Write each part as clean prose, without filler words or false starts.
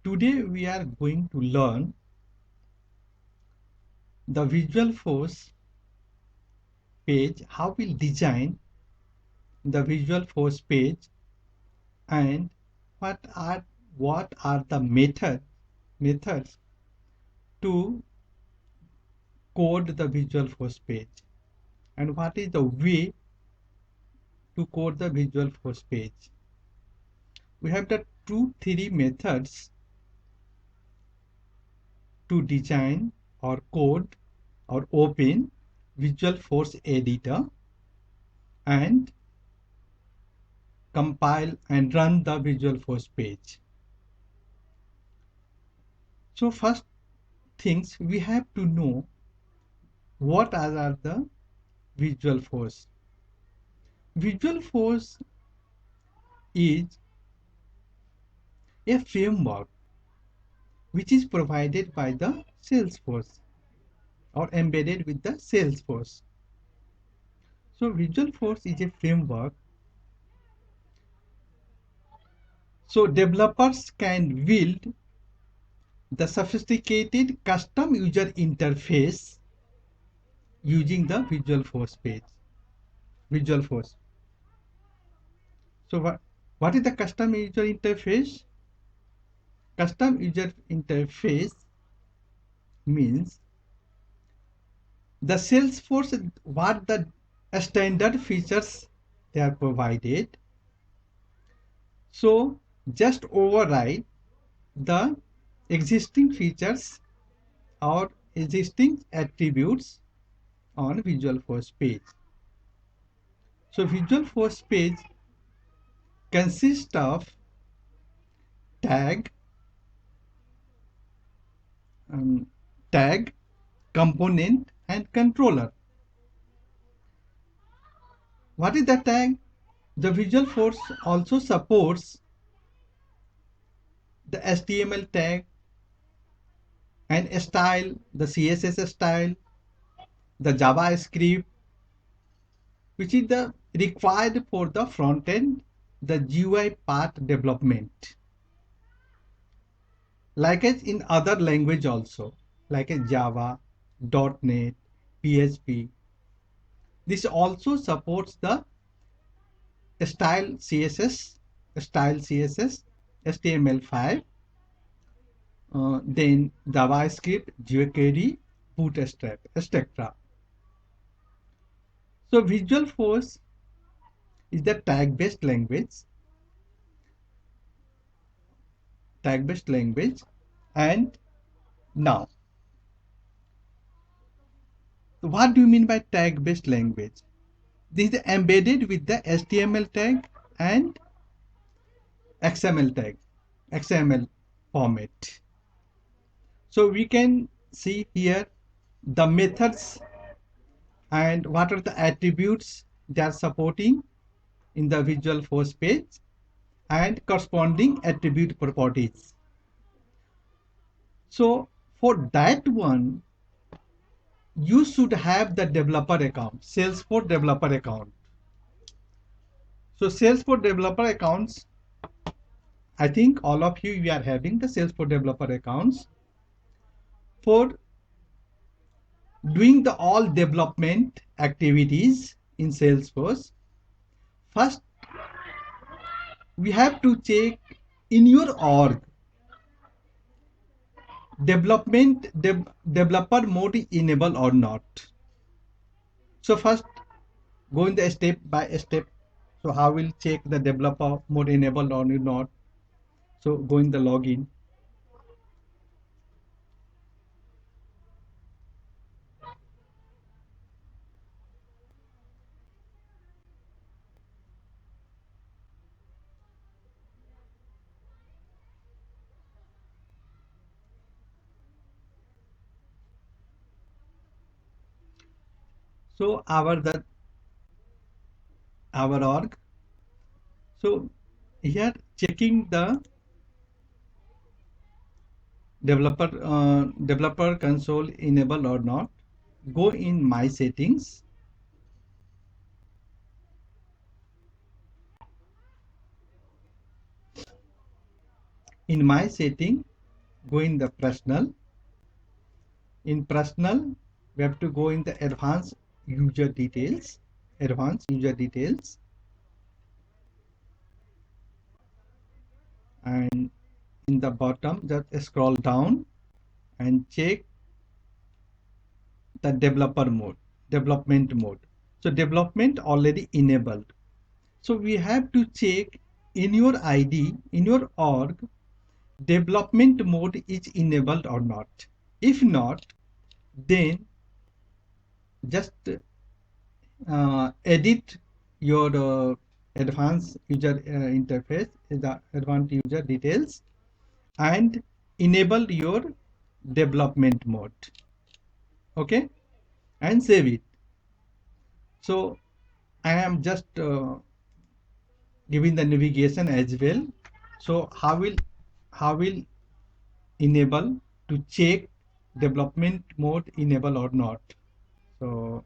Today we are going to learn the Visualforce page, how we'll design the Visualforce page, and what are the methods to code the Visualforce page, and what is the way to code the Visualforce page. We have the three methods to design or code or open Visualforce editor and compile and run the Visualforce page. So first things we have to know what are the Visualforce. Visualforce is a framework which is provided by the Salesforce or embedded with the Salesforce. So Visualforce is a framework so developers can build the sophisticated custom user interface using the Visualforce page. Visualforce. So what is the custom user interface? Custom user interface means the Salesforce, what the standard features they are provided. So just override the existing features or existing attributes on Visualforce page. So Visualforce page consists of tag, tag, component, and controller. What is the tag? The Visualforce also supports the HTML tag and style, the CSS style, the JavaScript, which is the required for the front end, the GUI part development. Like as in other language also, like as Java, .NET, PHP. This also supports the style CSS, HTML5, then JavaScript, jQuery, Bootstrap, etc. So Visualforce is the tag-based language, and now what do you mean by tag-based language? This is embedded with the HTML tag and XML format. So we can see here the methods and what are the attributes they are supporting in the Visualforce page and corresponding attribute properties. So for that one, you should have the developer account, Salesforce developer account. So Salesforce developer accounts, I think all of you are having the Salesforce developer accounts. For doing the all development activities in Salesforce, first we have to check in your org developer mode enable or not. So first go in the step by step. So how will check the developer mode enabled or not? So go in the login. So our org. So here checking the developer console enable or not. Go in my settings. In my setting, go in the personal. In personal, we have to go in the advanced user details. Advanced user details, and in the bottom just scroll down and check the development mode. So development already enabled. So we have to check in your ID, in your org, development mode is enabled or not. If not, then just edit your advanced user interface, the advanced user details, and enable your development mode. Okay, and save it. So I am just giving the navigation as well. So how will enable to check development mode enable or not. So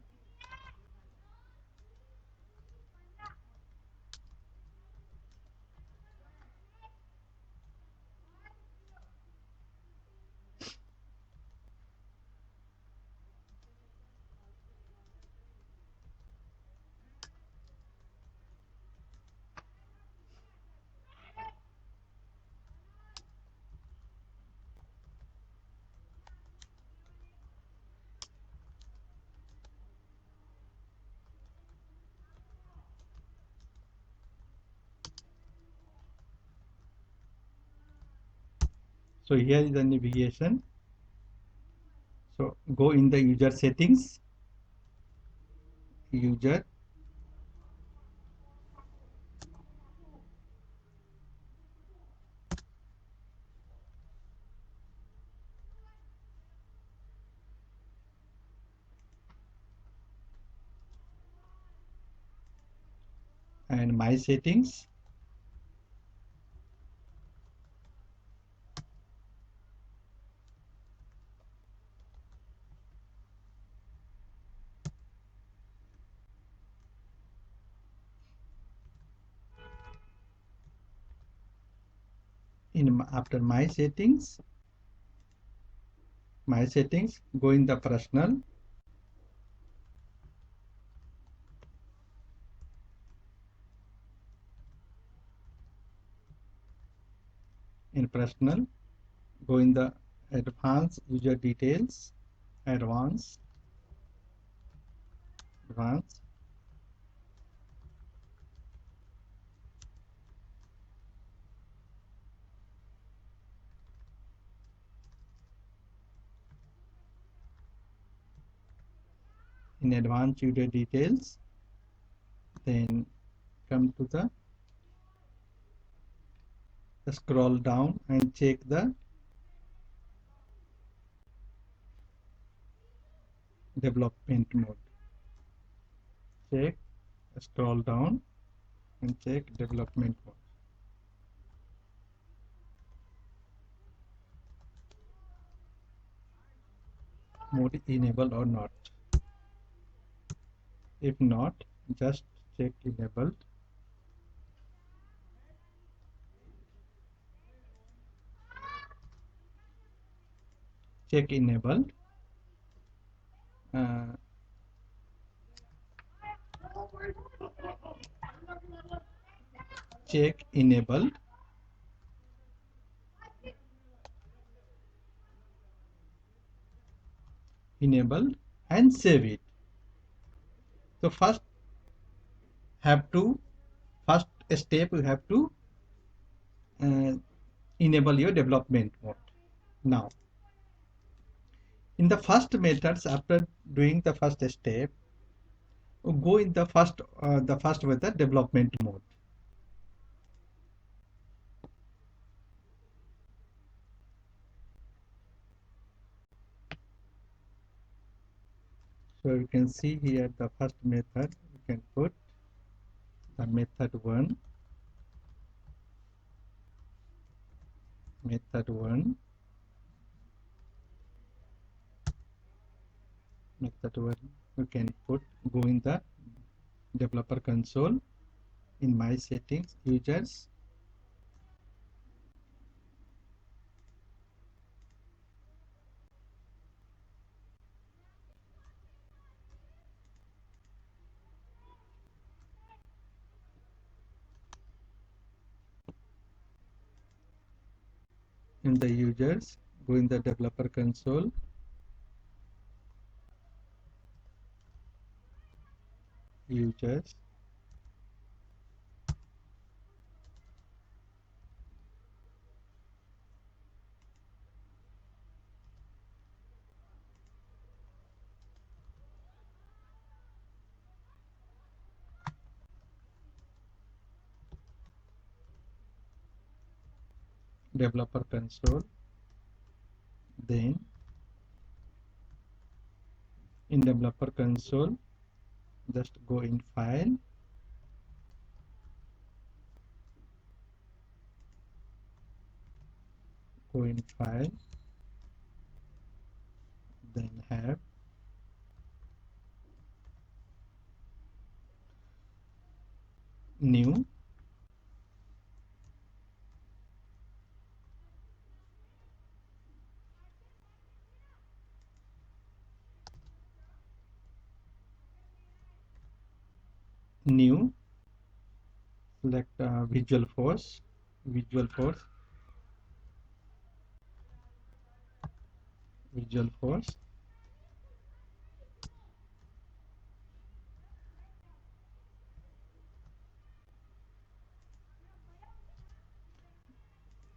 here is the navigation. So go in the user settings, user, and my settings. After my settings, go in the personal. In personal, go in the advanced user details, advanced, advanced, in advanced user details, then come to the scroll down and check the development mode. Check, scroll down and check development mode. Mode enabled or not. If not, just check enabled. Check enabled. Check enabled. Enabled and save it. So first step you have to enable your development mode. Now in the first methods, after doing the first step, go in the first method, development mode. So you can see here the first method, you can put the method 1, method 1, method 1, you can put, go in the developer console, in my settings, users, in the users, go in the developer console, users, developer console, then in developer console just go in file, go in file, then have new, new, select Visualforce, Visualforce, Visualforce,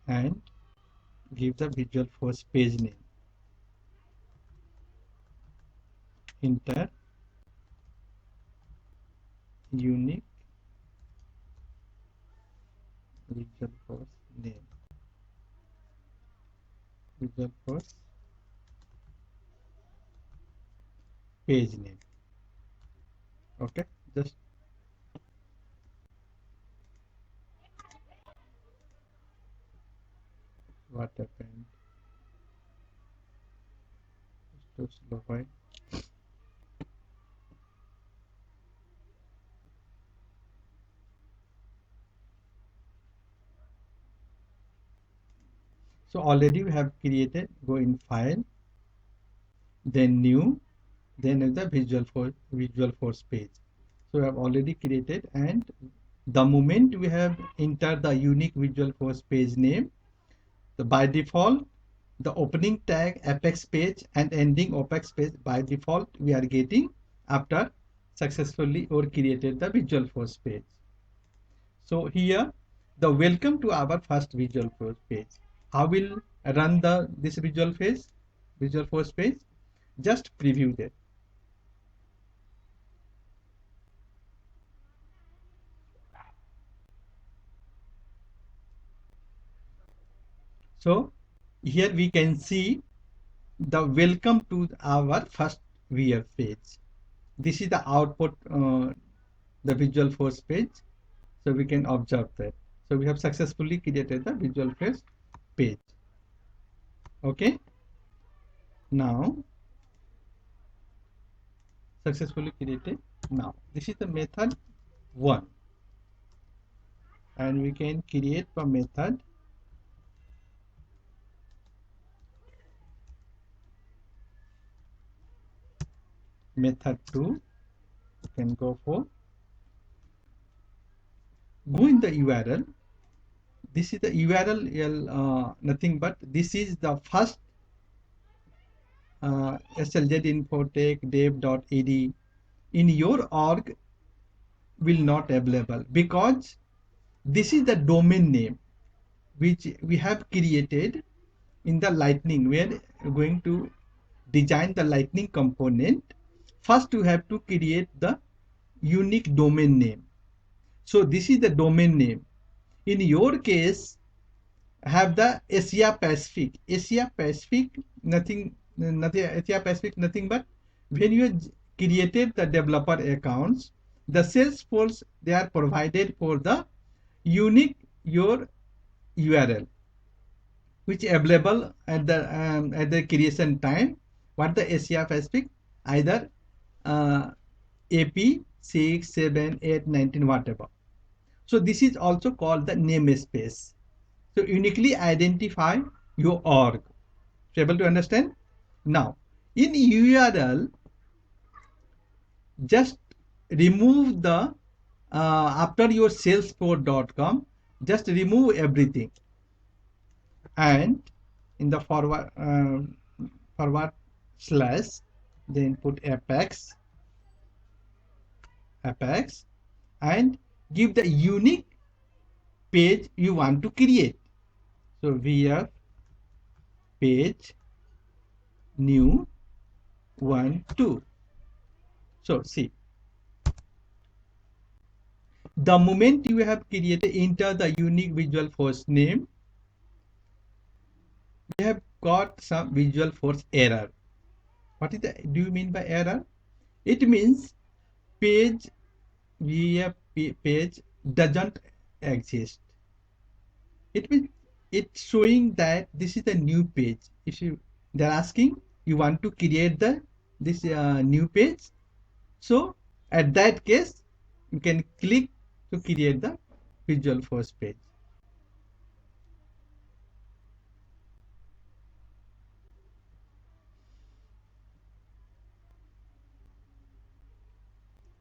and give the Visualforce page name. Enter unique Visualforce name, Visualforce page name. Okay, just what happened? It's too slow, right? So already we have created, go in file, then new, then is the Visualforce page. So we have already created, and the moment we have entered the unique Visualforce page name, by default the opening tag apex page and ending apex page by default we are getting after successfully or created the Visualforce page. So here the welcome to our first Visualforce page. How will run this Visualforce page? Just preview that. So here we can see the welcome to our first VF page. This is the output, the Visualforce page. So we can observe that. So we have successfully created the Visualforce page. Okay. Now successfully created. Now this is the method 1, and we can create a method method 2. You can go for, go in the URL. This is the URL, nothing but this is the first SLZ Infotech dev.ed in your org will not available, because this is the domain name which we have created in the Lightning. We are going to design the Lightning component. First you have to create the unique domain name. So this is the domain name. In your case have the Asia Pacific, nothing Asia Pacific, nothing but when you created the developer accounts, the Salesforce, they are provided for the unique your URL which available at the creation time. What the Asia Pacific, either AP 6, 7, 8, 19, whatever. So this is also called the namespace. So uniquely identify your org. Able to understand? Now in URL, just remove the after your salesforce.com, just remove everything and in the forward slash, then put apex, and give the unique page you want to create. So vf page new 1 2. So see, the moment you have created, enter the unique Visualforce name, we have got some Visualforce error. What is the, do you mean by error? It means page via page doesn't exist. It means it's showing that this is the new page. If you, they're asking you want to create the this new page, so at that case you can click to create the Visualforce page.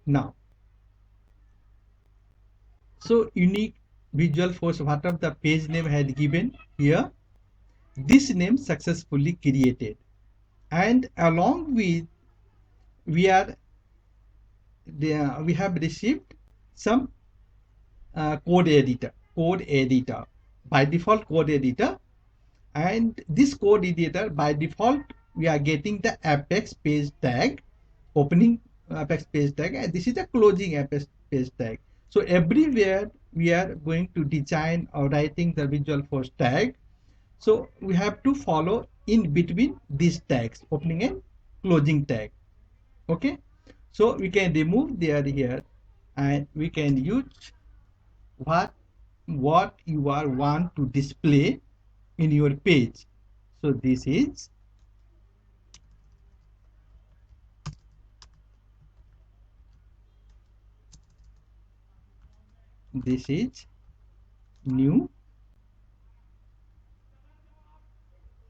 Now, so unique Visualforce, whatever the page name had given here, this name successfully created, and along with we have received some code editor by default code editor, and this code editor by default we are getting the apex page tag, opening apex page tag, and this is the closing apex page tag. So everywhere we are going to design or writing the Visualforce tag, so we have to follow in between these tags, opening and closing tag. Okay, so we can remove there here, and we can use what you are want to display in your page. So this is new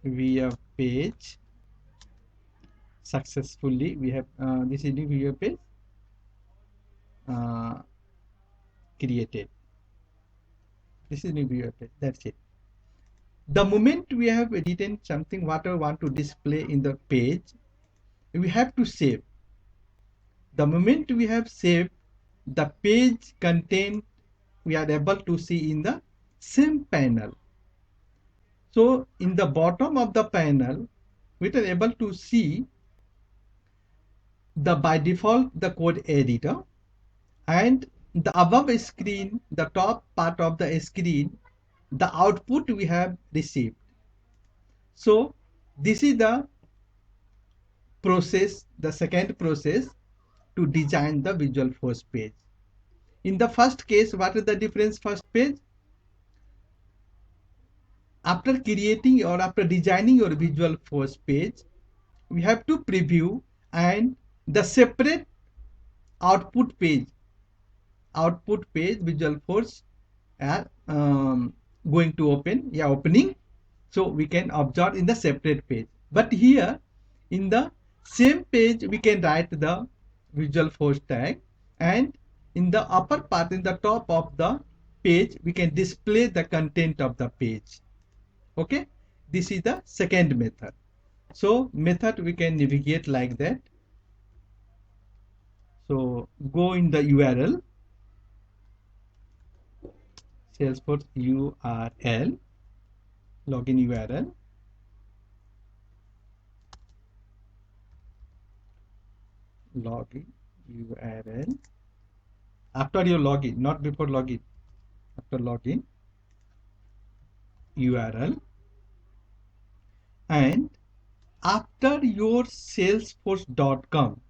via page successfully. We have this is new via page created. This is new via page. That's it. The moment we have written something what I want to display in the page, we have to save. The moment we have saved, the page content we are able to see in the same panel. So in the bottom of the panel, we are able to see the by default the code editor, and the above screen, the top part of the screen, the output we have received. So this is the process, the second process to design the Visualforce page. In the first case, what is the difference? First page, after creating or after designing your Visualforce page, we have to preview, and the separate output page Visualforce are going to opening, so we can observe in the separate page. But here in the same page we can write the Visualforce tag, and in the upper part, in the top of the page, we can display the content of the page. Okay, this is the second method. So method we can navigate like that. So go in the URL, Salesforce URL, login URL, login URL. After your login, not before login, after login URL, and after your salesforce.com,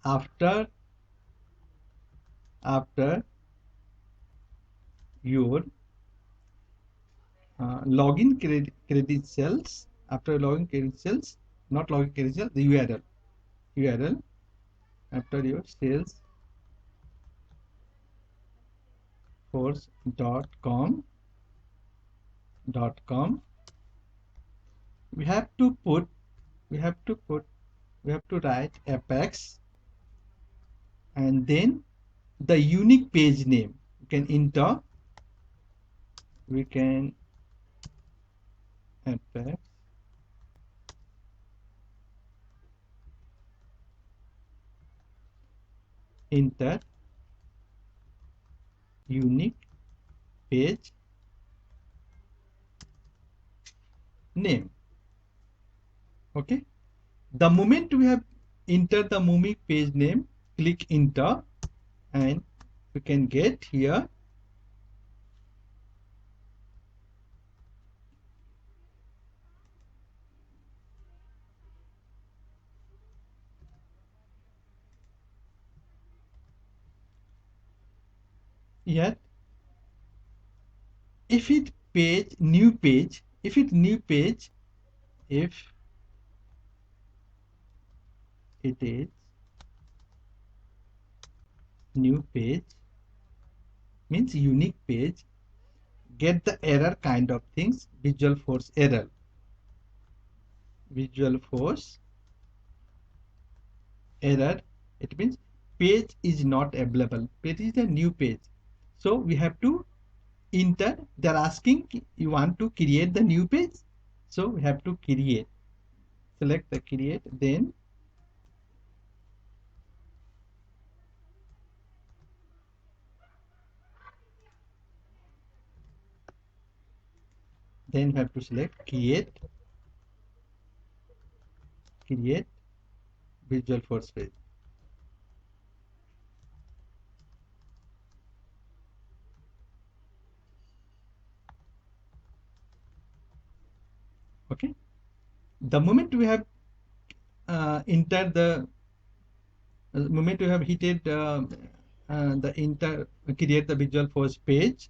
after your login credentials, after login credentials, not login credentials, the URL after your salesforce.com, we have to write apex, and then the unique page name. You can enter, we can apex enter unique page name. Okay, the moment we have entered the unique page name, click enter, and we can get here here if it page new page, if it new page, if it is new page means unique page, get the error kind of things, visual force error, visual force error. It means page is not available, page is a new page. So we have to enter, they're asking you want to create the new page, so we have to create, select the create, then we have to select create visual force page. Okay, the moment we have entered the moment we have hit the enter create the visual force page,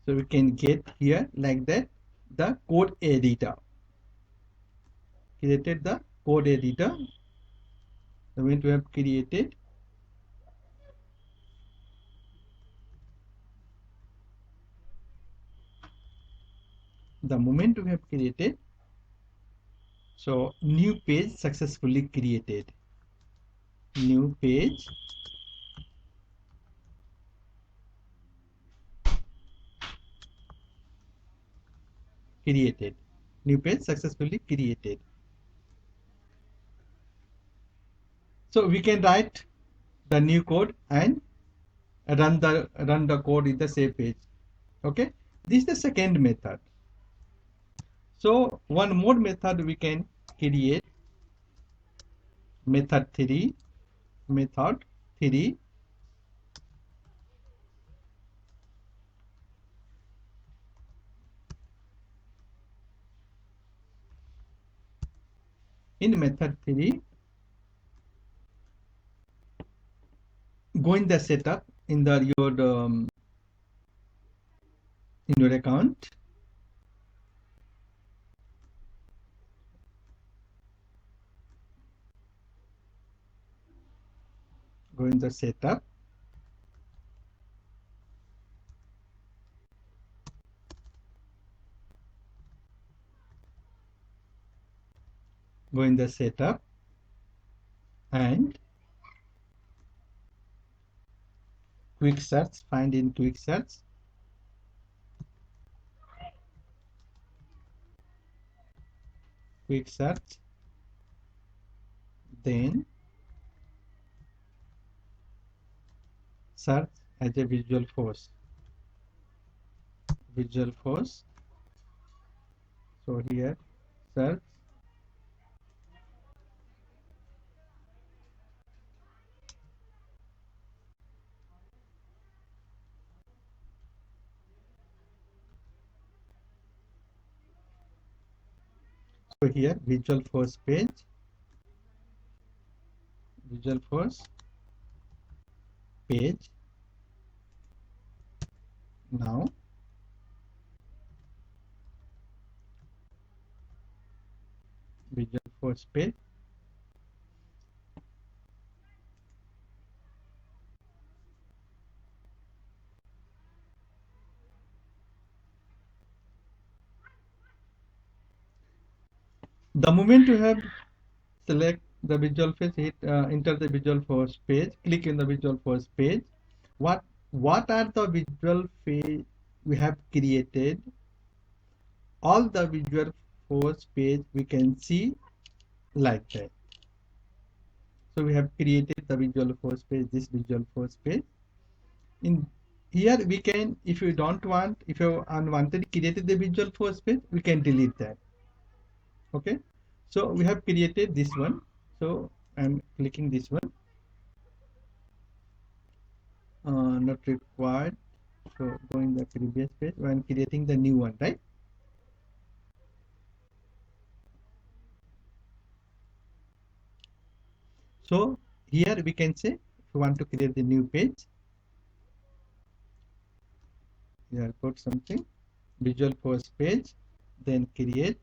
so we can get here like that the code editor, created the code editor. The moment we have created, the moment we have created, so new page successfully created, new page created, new page successfully created. So we can write the new code and run the code in the same page. Okay, this is the second method. So one more method we can create, method 3, method 3. In method 3, go in the setup in the your in your account, go in the setup, go in the setup and quick search, find in quick search, quick search, then search as a visual force, visual force. So here search, so here visual force page, visual force page. Now visual force page, the moment you have select the visual face, hit enter the visual force page, click in the visual force page. What are the visual page we have created? All the visual force page we can see like that. So we have created the Visualforce page, this Visualforce page. In here we can, if you don't want, if you unwanted created the Visualforce page, we can delete that. Okay, so we have created this one. So I'm clicking this one. Not required. So going the previous page when creating the new one, right? So here we can say, if you want to create the new page, here put something Visualforce page, then create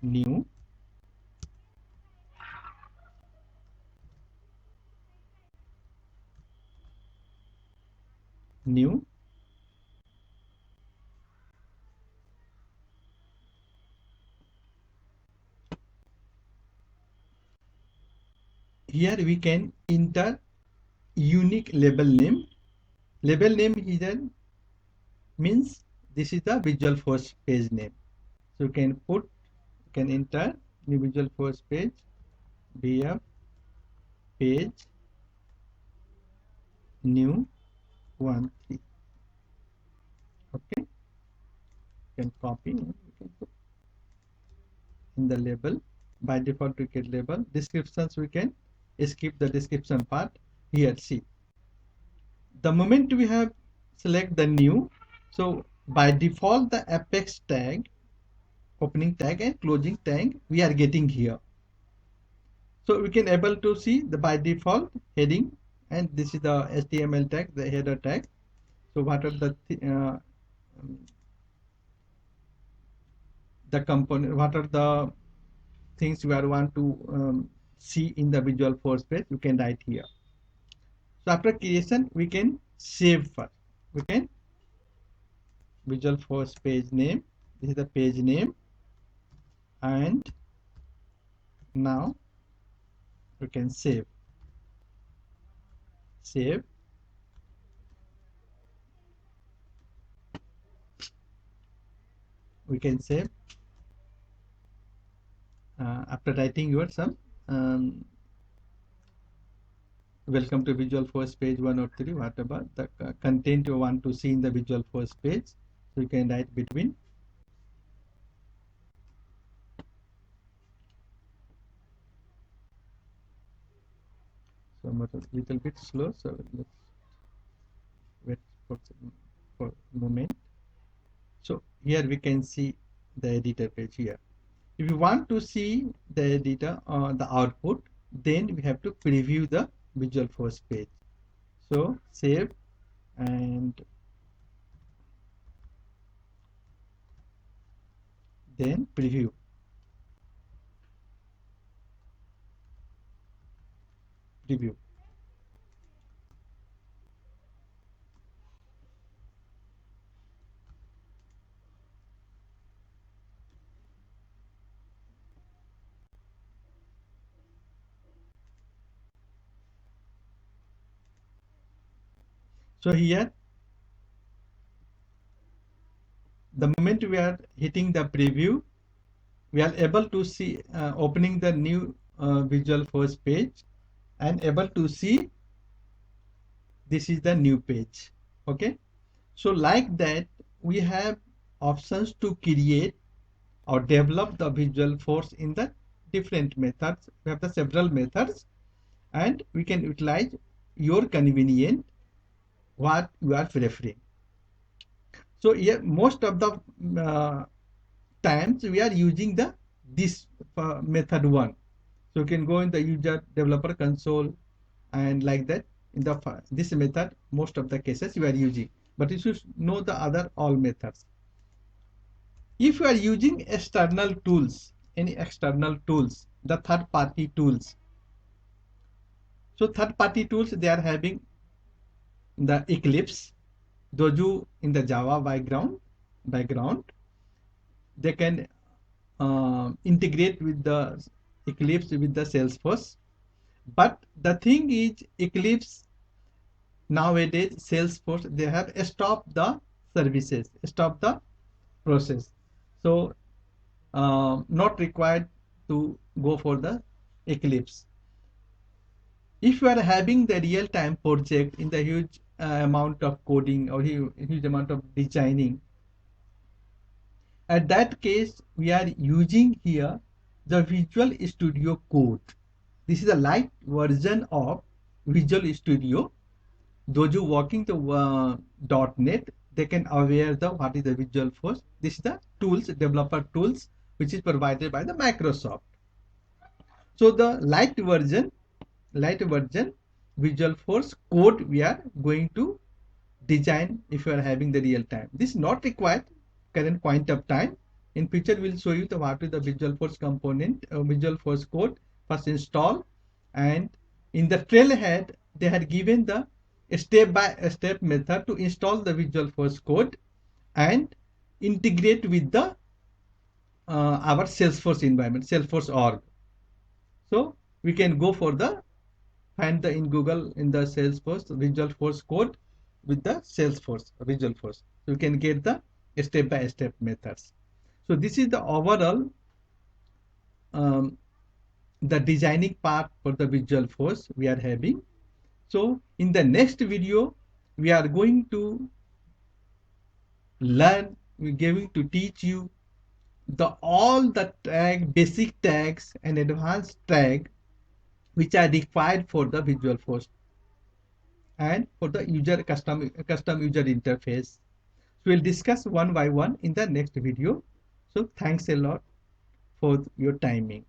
new. Here we can enter unique label name. Label name here means this is the Visualforce page name. So you can put, you can enter new Visualforce page, vf page new 1 3. Okay, you can copy and you can put in the label. By default we get label. Descriptions we can skip the description part. Here see, the moment we have select the new, so by default the apex tag, opening tag and closing tag we are getting here. So we can able to see the by default heading, and this is the HTML tag, the header tag. So what are the component, what are the things you are want to see in the Visualforce page, you can write here. So after creation we can save first. We can Visualforce page name, this is the page name, and now we can save. We can save after writing your some welcome to Visualforce page 1 or 3, whatever the content you want to see in the Visualforce page. So you can write between. So I'm a little bit slow, so let's wait for a moment. So here we can see the editor page here. If you want to see the editor or the output, then we have to preview the Visualforce page. So save and then preview. So here, the moment we are hitting the preview, we are able to see opening the new Visualforce page and able to see this is the new page. Okay, so like that we have options to create or develop the Visualforce in the different methods. We have the several methods and we can utilize your convenient what you are preferring. So here most of the times we are using the this method one. So you can go in the user developer console and like that in the this method most of the cases you are using, but you should know the other all methods. If you are using external tools, any external tools, the third party tools, so third party tools they are having the Eclipse, Dojo in the Java background, they can integrate with the Eclipse with the Salesforce. But the thing is, Eclipse nowadays Salesforce they have stopped the services, stopped the process. So not required to go for the Eclipse. If you are having the real-time project in the huge amount of coding or huge amount of designing, at that case we are using here the Visual Studio Code. This is a light version of Visual Studio. Those who working the .NET, they can aware the what is the Visual Force. This is the tools, developer tools, which is provided by the Microsoft. So the light version Visual Force code we are going to design if you are having the real time. This is not required current point of time. In future we'll show you the what is the Visual Force component, Visual Force code. First install, and in the trailhead they had given the step by step method to install the Visual Force code and integrate with the our Salesforce environment, Salesforce org. So we can go for the find the in Google in the Salesforce Visual Force code with the Salesforce Visual Force. So you can get the step by step methods. So this is the overall the designing part for the Visual Force we are having. So in the next video we are going to learn, we're going to teach you the all the basic tags and advanced tag which are required for the Visual Force and for the custom user interface. So we'll discuss one by one in the next video. So thanks a lot for your timing.